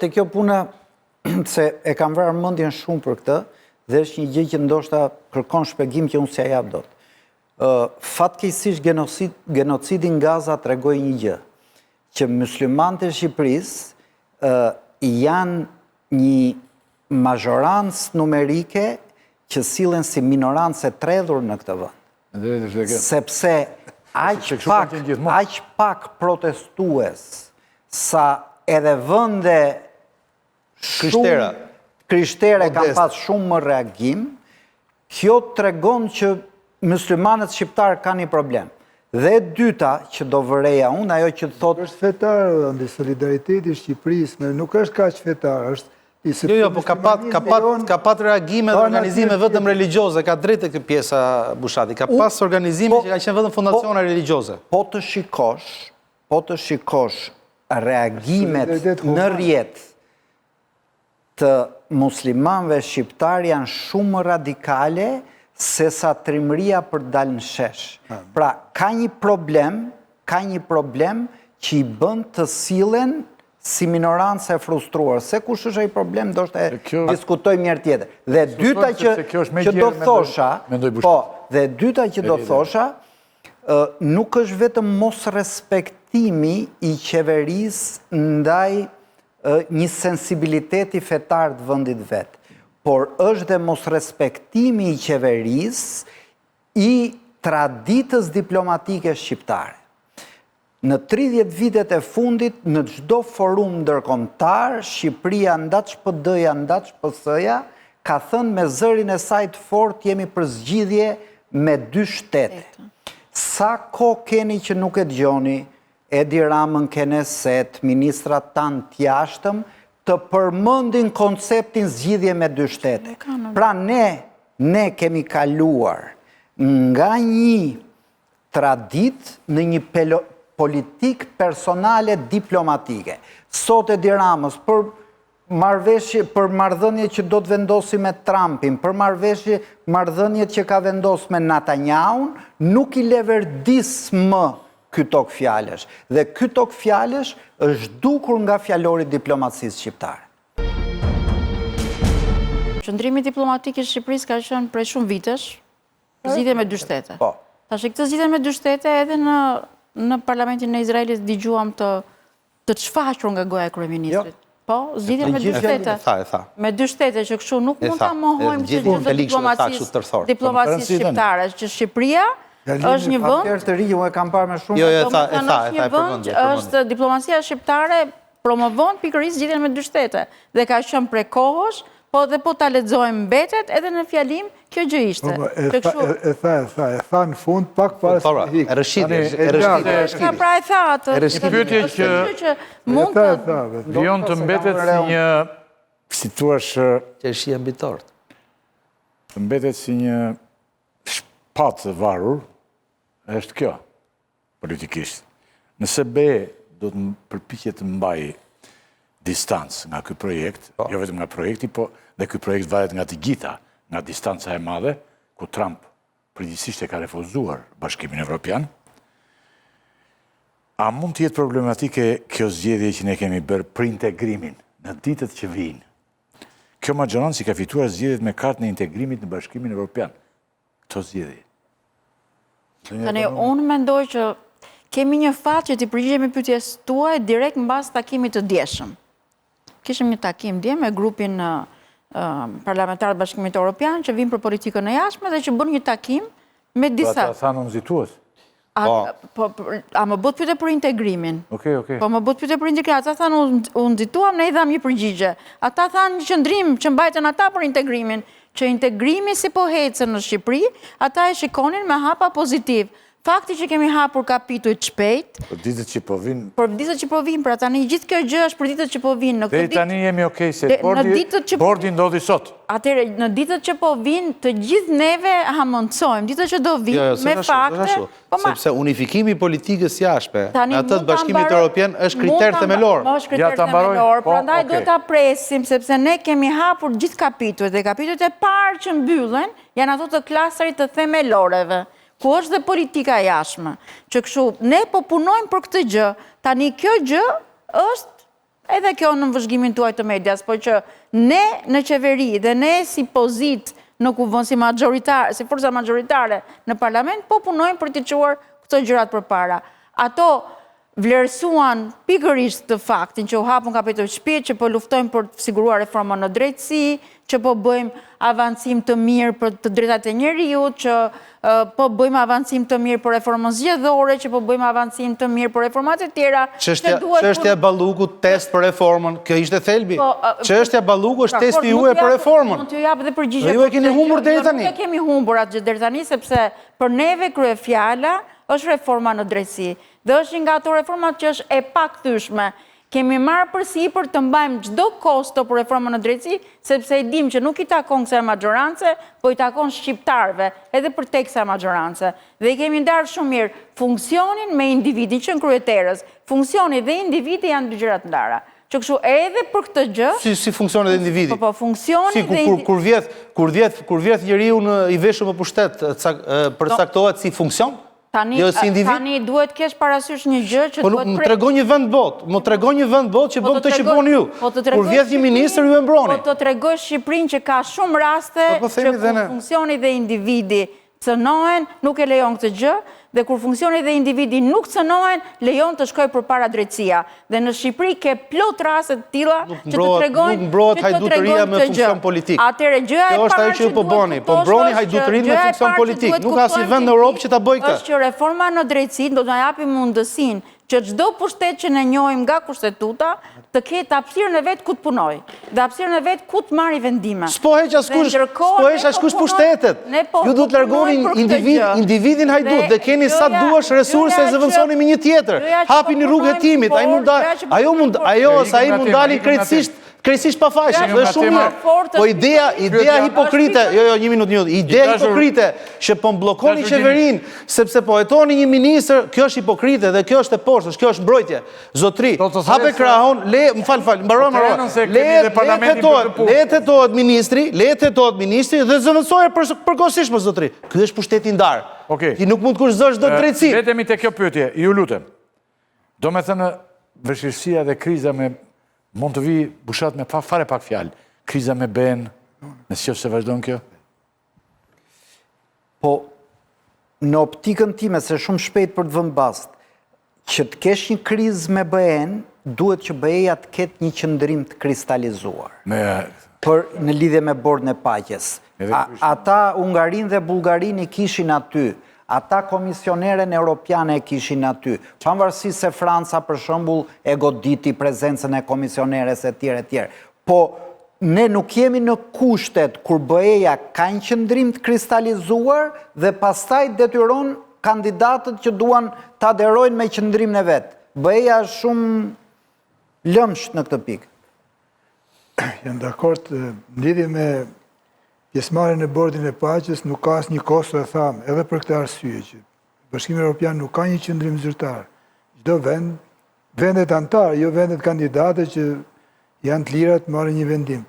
të kjo puna, se e kam vrarë mendjen shumë për këtë, dhe është një gjë që ndoshta kërkon shpjegim që unë s'ja jap dot. Fatkeqësisht genocidi në Gaza tregoi një gjë, që myslimanët e Shqipërisë janë një mazhorancë numerike që sillen si minorancë e tredhur në këtë vend. Sepse aq pak protestues sa edhe vende krishtere kanë pas shumë më reagim, kjo tregon që myslimanët shqiptarë kanë një problem. Dhe dyta që do vëreja unë, ajo që thotë... është fetar, dhe solidariteti i Shqipërisë, nuk është kaq fetar, është... Jo, po ka pat reagime dhe organizime vetëm religioze, ka drejtë këtë pjesa Bushati, ka pas organizime që ka qenë vetëm fondacione religioze. Po të shikosh reagimet në rjetë të muslimanëve shqiptar janë shumë radikale se sa trimëria për dalë në shesh. Pra, ka një problem që i bën të sillen si minorancë e frustruar. Se kush është ai problem, do të diskutojmë një herë tjetër. Dhe dyta që do thosha, dhe dyta që do thosha, nuk është vetëm mos respektimi i qeverisë ndaj një sensibiliteti fetar të vendit vet, por është dhe mos respektimi i qeverisë i traditës diplomatike shqiptare. Në 30 vitet e fundit, në çdo forum ndërkombëtar, Shqipëria ndaç PD-ja, ndaç PS-ja, ka thënë me zërin e saj të fortë jemi për zgjidhje me 2 shtete. Sa kohë keni që nuk e dëgjoni Edi Ramën, Keneset, ministrat tanë të jashtëm, të përmendin konceptin zgjidhje me 2 shtete. Pra ne kemi kaluar nga një tradit në një politik personale diplomatike. Sot Edi Ramës, për marrëdhënie që do të vendosi me Trumpin, për marrëdhëniet që ka vendos me Netanyahu, nuk i leverdis më këto fjalesh. Dhe këto fjalesh është dukur nga fjalori diplomacisë shqiptare. Qëndrimi diplomatik i Shqipërisë ka qenë prej shumë vitesh, zgjidhje me 2 shtete. Tash këtë zgjidhje me 2 shtete edhe në parlamentin e Izraelit dëgjuam të çfaqur nga goja e kryeministrit. Po, zgjidhje me 2 shtete. Me 2 shtete që kështu nuk mund ta mohojmë që diplomacisë shqiptare, që Shqipëria është një vend... të ri, unë e kam parë me shumë... është diplomacia shqiptare promovon pikërisht zgjidhjen me 2 shtete. Dhe ka qenë prej kohësh, po dhe po ta lexojmë mbetet edhe në fjalim kjo gjë ishte. E tha në fund pak para se Ka pra e tha atë. Një pyetje që mund të vijon të mbetet si një, si thua, që është mbi tort. Të mbetet si një shpatë e varur, është kjo, politikisht. Nëse BE do të përpiqet të mbajë distancë nga ky projekt, jo vetëm nga projekti, po dhe ky projekt varet nga të gjitha, nga distanca e madhe, ku Trump përgjithsisht e ka refuzuar Bashkimin Evropian, a mund të jetë problematike kjo zgjedhje që ne kemi bërë për integrimin në ditët që vijnë? Kjo majoranci ka fituar zgjedhjet me kartën e integrimit në Bashkimin Evropian. Këto zgjedhje. Tani, unë mendoj që kemi një fat që t'i përgjigjemi pyetjes tuaj direkt mbas takimit të dieshëm. Kishim një takim dje me grupin parlamentar të Bashkimit Evropian që vinë për politikën e jashtme dhe që bën një takim me disa... Ata thanë nxitues. A më bët pyetje për integrimin. Okej. Po më bët pyetje për integrimin. Ata thanë u nxituam, ne i dham një përgjigje. Ata thanë një qëndrim që mbajtën ata për integrimin, që integrimi si po ecën në Shqipëri, ata e shikonin me hapa pozitiv. Fakti që kemi hapur kapitujt shpejt... Për ditët që po vinë... Për ditët që po vinë, pra tani gjithë kjo gjë është për ditët që po vinë. Dhe tani jemi okej se bordi ndodhi sot. Atere, në ditët që po vinë, të gjithë neve hamondsojmë. Ditët që do vinë me fakte... Sepse unifikimi politikës jashtme, në atë të Bashkimit Evropian, është kriter themelor. Është kriter themelor, prandaj do ta presim, sepse ne kemi hapur gjithë kapitujt, dhe kapitujt e parë që mbyllen, janë ato të klasarit të themeloreve, ku është dhe politika jashtme. Që kështu, ne po punojmë për këtë gjë, tani kjo gjë është edhe kjo në vëzhgimin tuaj të medias, po që ne në qeveri dhe ne si pozit në kuvën, si forca majoritare në parlament, po punojnë për të quar këto gjërat për para. Ato vlerësuan pikërisht të faktin që u hapun kapitoj shpirt, që po luftojmë për të siguruar reforma në drejtësi, që po bëjmë avancim të mirë për të drejtat e njeriut, që po bëjmë avancim të mirë për reformën zgjedhore, që po bëjmë avancim të mirë për reformat e tjera. Çështja Ballukut, test për reformën, kjo ishte thelbi. Çështja Ballukut është testi juaj për reformën. Mund t'ju jap edhe përgjigje. Ju e keni humbur deri tani. Nuk e kemi humbur atë deri tani, sepse për neve kryefjala është reforma në drejtësi. Dhe është nga ato reformat që është e pakthyeshme. Kemi marrë përsipër të mbajmë çdo kosto për reformën në drejtësi, sepse i dim që nuk i takon kësaj magjorance, po i takon shqiptarëve, edhe për tek kësaj magjorance. Dhe i kemi ndarë shumë mirë funksionin me individin që në kryeterës. Funksioni dhe individi janë dy gjëra të ndara. Që kështu edhe për këtë gjë... Si funksioni dhe individi? Po, funksioni dhe individi... Kur vjet njeriu i veshur me pushtet, përcaktohet si funksion? Tani duhet kesh parasysh një gjë që duhet... Më tregon një vend botë, që bëm të që boni ju. Kur vjet një ministër, ju e mbroni. Po të tregoj Shqipërinë që ka shumë raste që kur funksioni dhe individi cënohen, nuk e lejon këtë gjë, dhe kur funksioni dhe individi nuk cënohen, lejon të shkoj për para drejtësia. Dhe në Shqipëri ke plot raste të tilla që të tregojnë nuk mbrohet hajdutëria me funksion politik. Atëre gjëja e parë që ju po bëni, po mbroni hajdutërinë me funksion politik. Nuk ka si vend në Europë që ta bëjë këtë. Është që reforma në drejtësi do të na japi mundësinë që çdo pushtet që ne njohim nga kushtetuta të ketë hapësirën e vet ku të punoj, dhe hapësirën e vet ku të marrë vendime. S'po heq askush pushtetet. Ju duhet largoni individin hajdut dhe keni sa duash resurse e zëvendësoni me një tjetër. Hapini rrugë hetimit, ai mund dalin krejtësisht pa faqe, dhe shumë mirë. Po ideja hipokrite, një minutë, ideja hipokrite që po mblokoni qeverinë, sepse po hetoni një ministër, kjo është hipokrite dhe kjo është e poshtës, kjo është mbrojtje. Zotri, hape krahun, mbaroj, lehet hetohet ministri dhe zëvendësohet përkohësisht, zotri. Ky është pushteti ndar. Ti nuk mund të kushtosh çdo drejtësi. Letemi te kjo pyetje, ju lutem. Do me thënë, vështirësia dhe kriza me mund të vi bushat me fare pak fjalë. Kriza me BE-n, nëse se vazhdon kjo? Po, në optikën time, se shumë shpejt për të vënë bast, që të kesh një krizë me BE-n, duhet që BE-ja të ketë një qëndrim të kristalizuar. Në lidhje me bordën e paqes. Ata Ungarin dhe Bullgarin i kishin aty. Ata komisioneren europiane e kishin aty. Pavarësisht se Franca, për shembull, e goditi prezencën e komisioneres e tjerë. Po, ne nuk jemi në kushtet kur BE-ja ka një qëndrim të kristalizuar dhe pastaj detyron kandidatët që duan të aderojnë me qëndrimin e vetë. BE-ja është shumë lëmsh në këtë pikë. Jam dakord, lidhje me pjesëmarrjen në bordin e paqes nuk ka asnjë kosto, e tham, edhe për këtë arsye që Bashkimi Evropian nuk ka një qëndrim zyrtar. Çdo vend, vendet antar, jo vendet kandidate që janë të lira të marrin një vendim.